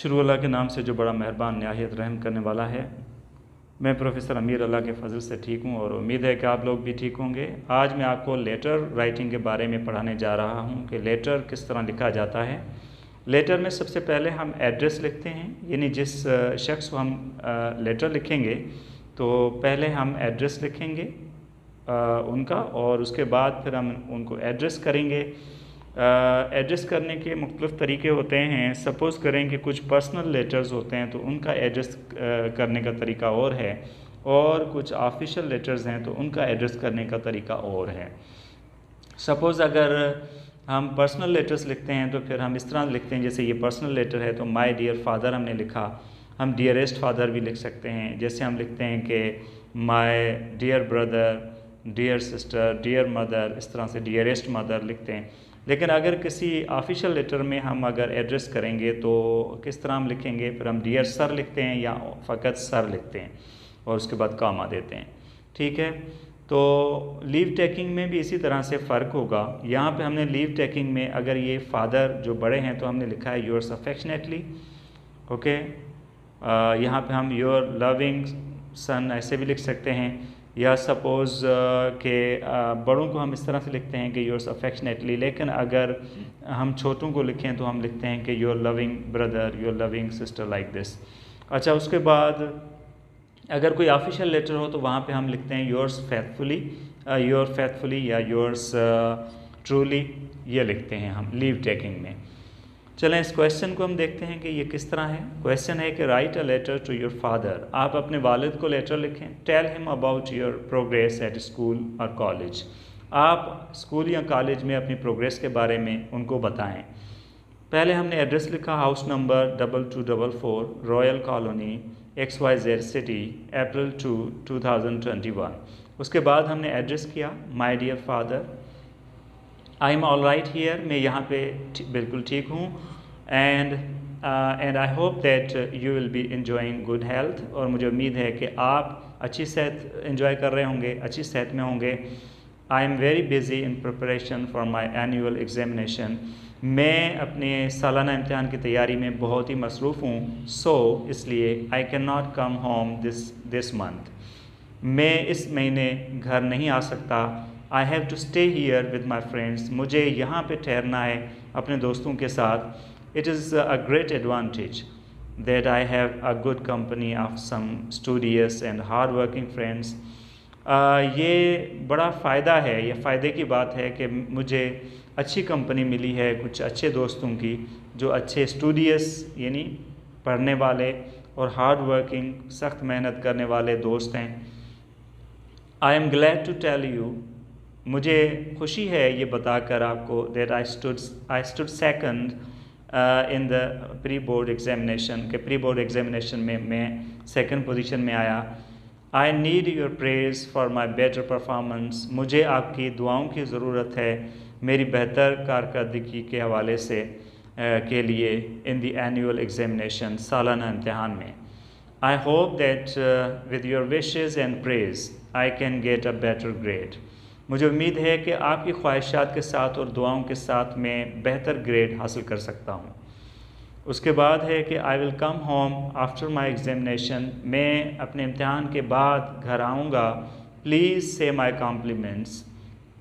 शुरू अल्लाह के नाम से जो बड़ा मेहरबान नहायत रहम करने वाला है। मैं प्रोफेसर अमीर अल्लाह के फजल से ठीक हूँ और उम्मीद है कि आप लोग भी ठीक होंगे। आज मैं आपको लेटर राइटिंग के बारे में पढ़ाने जा रहा हूँ कि लेटर किस तरह लिखा जाता है। लेटर में सबसे पहले हम एड्रेस लिखते हैं, यानी जिस शख्स को हम लेटर लिखेंगे तो पहले हम एड्रेस लिखेंगे उनका, और उसके बाद फिर हम उनको एड्रेस करेंगे। एड्रेस करने के मुख्तलिफ़ तरीके होते हैं। सपोज़ करें कि कुछ पर्सनल लेटर्स होते हैं तो उनका एड्रेस करने का तरीका और है, और कुछ ऑफिशियल लेटर्स हैं तो उनका एड्रेस करने का तरीका और है। सपोज़ अगर हम पर्सनल लेटर्स लिखते हैं तो फिर हम इस तरह लिखते हैं, जैसे ये पर्सनल लेटर है तो माय डियर फादर हमने लिखा, हम डियरेस्ट फादर भी लिख सकते हैं। जैसे हम लिखते हैं कि my dear brother, dear sister, dear mother, इस तरह से डियरेस्ट मदर लिखते हैं। लेकिन अगर किसी ऑफिशियल लेटर में हम अगर एड्रेस करेंगे तो किस तरह हम लिखेंगे, फिर हम डियर सर लिखते हैं या फ़कत सर लिखते हैं और उसके बाद कामा देते हैं। ठीक है, तो लीव टेकिंग में भी इसी तरह से फ़र्क होगा। यहाँ पे हमने लीव टेकिंग में अगर ये फादर जो बड़े हैं तो हमने लिखा है योर्स अफेक्शनेटली। ओके, यहाँ पे हम योर लविंग सन ऐसे भी लिख सकते हैं, या सपोज़ के बड़ों को हम इस तरह से लिखते हैं कि योर्स अफेक्शनेटली। लेकिन अगर हम छोटों को लिखें तो हम लिखते हैं कि your loving brother, your loving sister, like this. अच्छा, उसके बाद अगर कोई ऑफिशियल लेटर हो तो वहाँ पे हम लिखते हैं योर्स फेथफुली, योर फेथफुली या योर्स ट्रूली, ये लिखते हैं हम लीव टेकिंग में। चलें इस क्वेश्चन को हम देखते हैं कि ये किस तरह है। क्वेश्चन है कि write a letter to your father, आप अपने वालिद को लेटर लिखें। Tell him about your progress at school और कॉलेज, आप स्कूल या कॉलेज में अपनी प्रोग्रेस के बारे में उनको बताएं। पहले हमने एड्रेस लिखा, house number 2244 royal colony XYZ city, April 2, 2021। उसके बाद हमने एड्रेस किया, my dear father, I am all right here, मैं यहाँ पे बिल्कुल ठीक हूँ, and I hope that you will be enjoying good health, और मुझे उम्मीद है कि आप अच्छी सेहत इन्जॉय कर रहे होंगे, अच्छी सेहत में होंगे। I am very busy in preparation for my annual examination, मैं अपने सालाना इम्तिहान की तैयारी में बहुत ही मसरूफ़ हूँ। सो इसलिए I can not come home this month, मैं इस महीने घर नहीं आ सकता। I have to stay here with my friends, मुझे यहाँ पे ठहरना है अपने दोस्तों के साथ। It is a great advantage that I have a good company of some studious and hard working friends. ये बड़ा फ़ायदा है, ये फ़ायदे की बात है कि मुझे अच्छी कंपनी मिली है कुछ अच्छे दोस्तों की जो अच्छे स्टूडियस यानी पढ़ने वाले और हार्ड वर्किंग सख्त मेहनत करने वाले दोस्त हैं। I am glad to tell you, मुझे खुशी है ये बताकर आपको, that I stood second in the pre board examination, के प्री बोर्ड एग्जामिनेशन में मैं सेकंड पोजीशन में आया। I need your praise for my better performance, मुझे आपकी दुआओं की ज़रूरत है मेरी बेहतर कारकर्दगी के हवाले से के लिए इन द एनुअल एग्जामिनेशन, सालाना इम्तिहान में। आई hope that with your wishes and praise I can get a better grade, मुझे उम्मीद है कि आपकी ख्वाहिशात के साथ और दुआओं के साथ मैं बेहतर ग्रेड हासिल कर सकता हूँ। उसके बाद है कि I will come home after my examination, मैं अपने इम्तिहान के बाद घर आऊँगा। Please say my compliments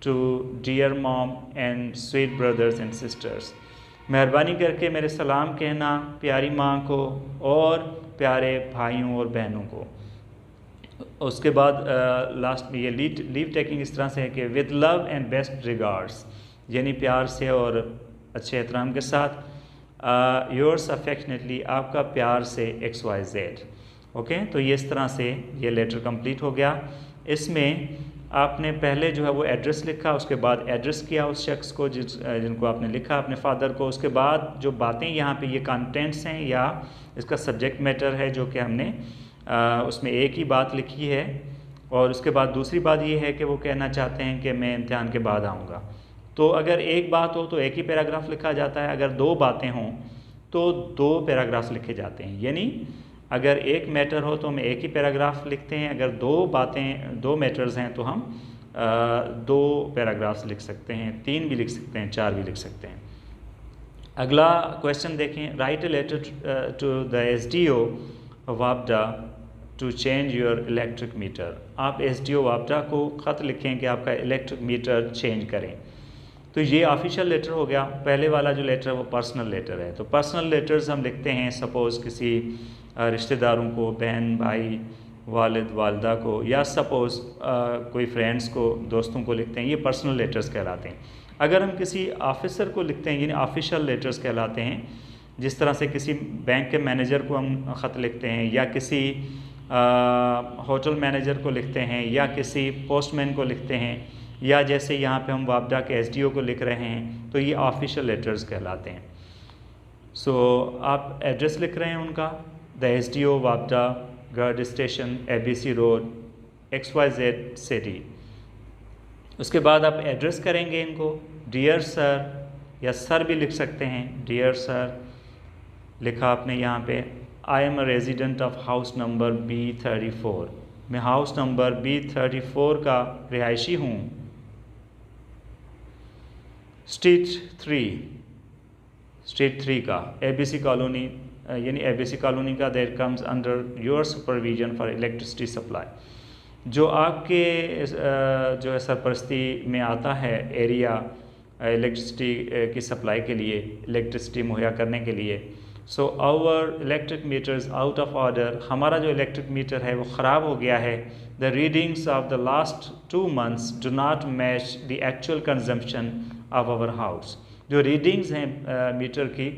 to dear mom and sweet brothers and sisters, मेहरबानी करके मेरे सलाम कहना प्यारी माँ को और प्यारे भाइयों और बहनों को। उसके बाद लास्ट में ये लीव टेकिंग इस तरह से है कि with love and best regards, यानी प्यार से और अच्छे एहतराम के साथ, योर्स अफेक्शनेटली, आपका प्यार से XYZ। ओके, तो ये इस तरह से ये लेटर कंप्लीट हो गया। इसमें आपने पहले जो है वो एड्रेस लिखा, उसके बाद एड्रेस किया उस शख्स को जिनको आपने लिखा, अपने फादर को। उसके बाद जो बातें यहाँ पे ये कंटेंट्स हैं या इसका सब्जेक्ट मैटर है जो कि हमने उसमें एक ही बात लिखी है, और उसके बाद दूसरी बात ये है कि वो कहना चाहते हैं कि मैं इम्तिहान के बाद आऊँगा। तो अगर एक बात हो तो एक ही पैराग्राफ लिखा जाता है, अगर दो बातें हों तो दो पैराग्राफ्स लिखे जाते हैं। यानी अगर एक मैटर हो तो हम एक ही पैराग्राफ लिखते हैं, अगर दो मैटर्स हैं तो हम दो पैराग्राफ्स लिख सकते हैं, 3 भी लिख सकते हैं, 4 भी लिख सकते हैं। अगला क्वेश्चन देखें, write a letter to the SDO वापडा to change your electric meter. आप SDO वापडा को ख़त लिखें कि आपका इलेक्ट्रिक मीटर चेंज करें। तो ये ऑफिशियल लेटर हो गया। पहले वाला जो लेटर है वो पर्सनल लेटर है। तो पर्सनल लेटर्स हम लिखते हैं सपोज़ किसी रिश्तेदारों को, बहन भाई, वालिद वालदा को, या सपोज़ कोई फ्रेंड्स को, दोस्तों को लिखते हैं, ये पर्सनल लेटर्स कहलाते हैं। अगर हम किसी ऑफिसर को लिखते हैं यानी ऑफिशियल लेटर्स कहलाते हैं। जिस तरह से किसी बैंक के मैनेजर को हम ख़त लिखते हैं, या किसी होटल मैनेजर को लिखते हैं, या किसी पोस्टमैन को लिखते हैं, या जैसे यहाँ पे हम वापडा के SDO को लिख रहे हैं, तो ये ऑफिशियल लेटर्स कहलाते हैं। सो आप एड्रेस लिख रहे हैं उनका, द SDO वापडा, grid station, ABC road, XYZ city. उसके बाद आप एड्रेस करेंगे इनको, डियर सर, या सर भी लिख सकते हैं, डियर सर लिखा आपने यहाँ पे। I am a resident of house number B34, मैं हाउस नंबर B34 का रिहायशी हूँ। स्ट्रीट 3 का ABC कॉलोनी, यानी ABC कॉलोनी का, that comes under your supervision for electricity supply. जो आपके जो है सरपरस्ती में आता है एरिया इलेक्ट्रिसिटी की सप्लाई के लिए, इलेक्ट्रिसिटी मुहैया करने के लिए। So our electric meter is out of order, हमारा जो इलेक्ट्रिक मीटर है वो ख़राब हो गया है। The readings of the last 2 months do not match the actual consumption of our house. जो रीडिंग्स हैं मीटर की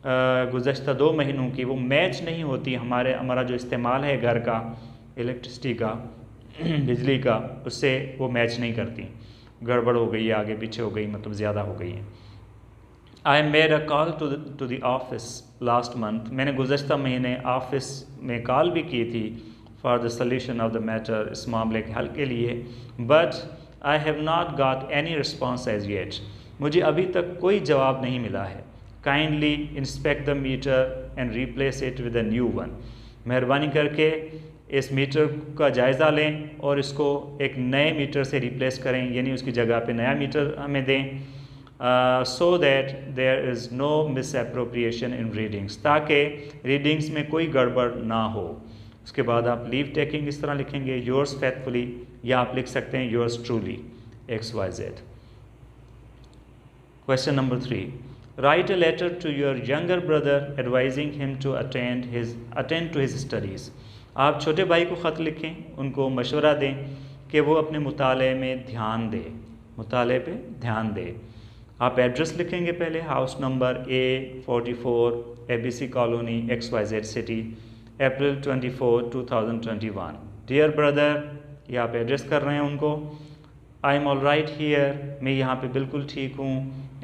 गुज़श्ता 2 महीनों की, वो मैच नहीं होती, हमारा जो इस्तेमाल है घर का इलेक्ट्रिसिटी का बिजली का, उससे वो मैच नहीं करती, गड़बड़ हो गई है, आगे पीछे हो गई, मतलब ज़्यादा हो गई है। I made a call to the office last month, मैंने गुज़श्ता महीने ऑफिस में कॉल भी की थी for the solution of the matter, इस मामले के हल के लिए। But I have not got any response as yet, मुझे अभी तक कोई जवाब नहीं मिला है। Kindly inspect the meter and replace it with a new one, मेहरबानी करके इस मीटर का जायज़ा लें और इसको एक नए मीटर से रिप्लेस करें, यानी उसकी जगह पे नया मीटर हमें दें। So that there is no misappropriation in readings, ताकि रीडिंग्स में कोई गड़बड़ ना हो। उसके बाद आप लीव टेकिंग इस तरह लिखेंगे, योर्स फेथफुली, या आप लिख सकते हैं yours truly XYZ। Question number 3, write a letter to your younger brother advising him to attend to his studies. आप छोटे भाई को ख़त लिखें, उनको मशवरा दें कि वो अपने मुताले में ध्यान दे, मुताले पे ध्यान दे। आप एड्रेस लिखेंगे पहले, house number A44 ABC colony XYZ city, April 24, 2021। Dear brother, ये आप एड्रेस कर रहे हैं उनको। I am all right here, मैं यहाँ पे बिल्कुल ठीक हूँ।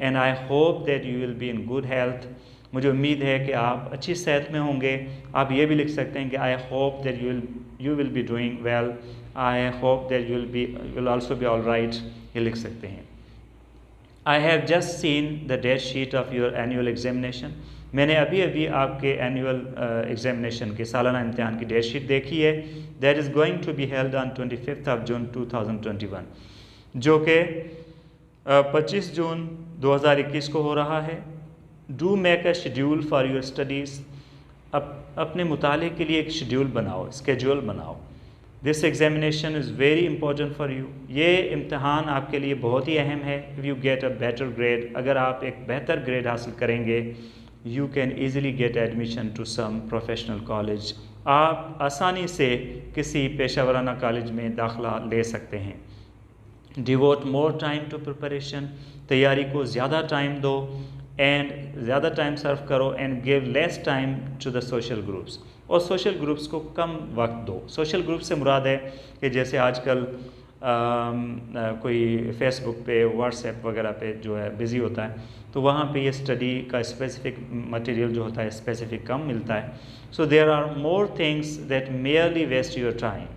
And I hope that you will be in good health, मुझे उम्मीद है कि आप अच्छी सेहत में होंगे। आप ये भी लिख सकते हैं कि I hope that you will be doing well, I hope that you will also be all right, ये लिख सकते हैं। I have just seen the date sheet of your annual examination, मैंने अभी अभी आपके एनुअल एग्जामिनेशन के सालाना इम्तिहान की डेट शीट देखी है। That is going to be held on 25 June 2021, जो कि 25 जून 2021 को हो रहा है। Do make a schedule for your studies, अपने मुताले के लिए एक शेड्यूल बनाओ, स्केड्यूल बनाओ। This examination is very important for you, ये इम्तहान आपके लिए बहुत ही अहम है। If you get a better grade, अगर आप एक बेहतर ग्रेड हासिल करेंगे, you can easily get admission to some professional college, आप आसानी से किसी पेशा वराना कॉलेज में दाखिला ले सकते हैं। Devote more time to preparation, तैयारी को ज़्यादा टाइम दो, एंड ज़्यादा टाइम सर्व करो, and give less time to the social groups, और सोशल ग्रुप्स को कम वक्त दो। सोशल ग्रुप से मुराद है कि जैसे आजकल कोई फेसबुक पे, व्हाट्सएप वगैरह पे जो है बिज़ी होता है, तो वहाँ पे ये स्टडी का स्पेसिफिक मटेरियल जो होता है स्पेसिफिक कम मिलता है। So there are more things that merely waste your time,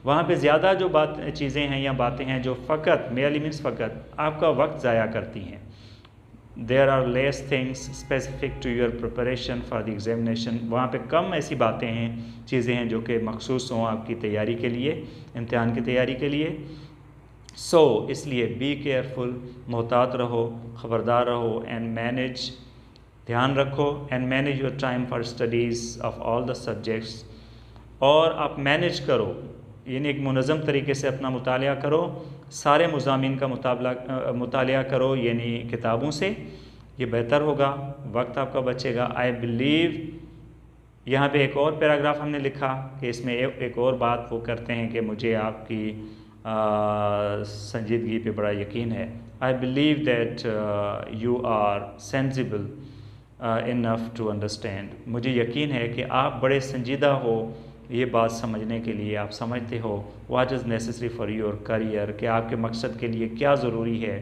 वहाँ पे ज़्यादा जो चीज़ें हैं या बातें हैं जो फ़कत, मेयरली मीन्स फ़कत, आपका वक्त ज़ाया करती हैं। There are less things specific to your preparation for the examination, वहाँ पे कम ऐसी बातें हैं, चीज़ें हैं जो कि मखसूस हों आपकी तैयारी के लिए, इम्तिहान की तैयारी के लिए। इसलिए बी केयरफुल, मोहतात रहो, ख़बरदार रहो, एंड मैनेज ध्यान रखो। And manage your time for studies of all the subjects, और आप मैनेज करो, यानी एक मुनज़्ज़म तरीके से अपना मुतालिया करो, सारे मज़ामीन का मुतालिया करो यानी किताबों से, ये बेहतर होगा, वक्त आपका बचेगा। आई बिलीव, यहाँ पे एक और पैराग्राफ हमने लिखा कि इसमें एक और बात वो करते हैं कि मुझे आपकी संजीदगी पे बड़ा यकीन है। I believe that you are sensible enough to understand, मुझे यकीन है कि आप बड़े संजीदा हो ये बात समझने के लिए, आप समझते हो what is necessary for your career, कि आपके मकसद के लिए क्या ज़रूरी है।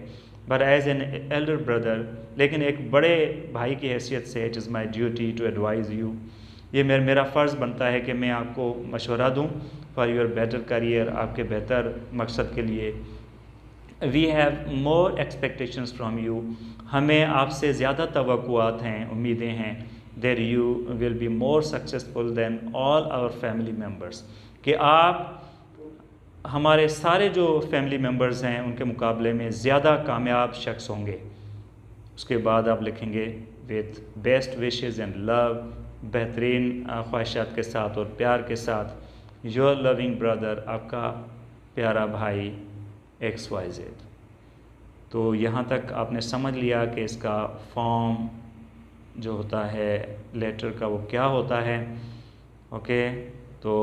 But as an elder brother, लेकिन एक बड़े भाई की हैसियत से, it is my duty to advise you, ये मेरा फ़र्ज़ बनता है कि मैं आपको मशवरा दूँ फॉर योर बेटर करियर, आपके बेहतर मकसद के लिए। We have more expectations from you, हमें आपसे ज़्यादा तवक्कुआत हैं, उम्मीदें हैं, that you will be more successful than all our family members, कि आप हमारे सारे जो फैमिली मेम्बर्स हैं उनके मुकाबले में ज़्यादा कामयाब शख्स होंगे। उसके बाद आप लिखेंगे with best wishes and love, बेहतरीन ख्वाहिशात के साथ और प्यार के साथ, योर लविंग ब्रदर, आपका प्यारा भाई XYZ। तो यहाँ तक आपने समझ लिया कि इसका फॉर्म जो होता है लेटर का वो क्या होता है। ओके, तो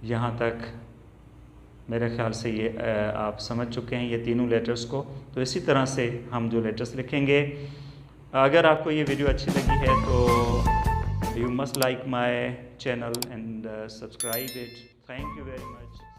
यहाँ तक मेरे ख्याल से ये आप समझ चुके हैं ये तीनों लेटर्स को। तो इसी तरह से हम जो लेटर्स लिखेंगे, अगर आपको ये वीडियो अच्छी लगी है तो you must like my channel and subscribe it. Thank you very much.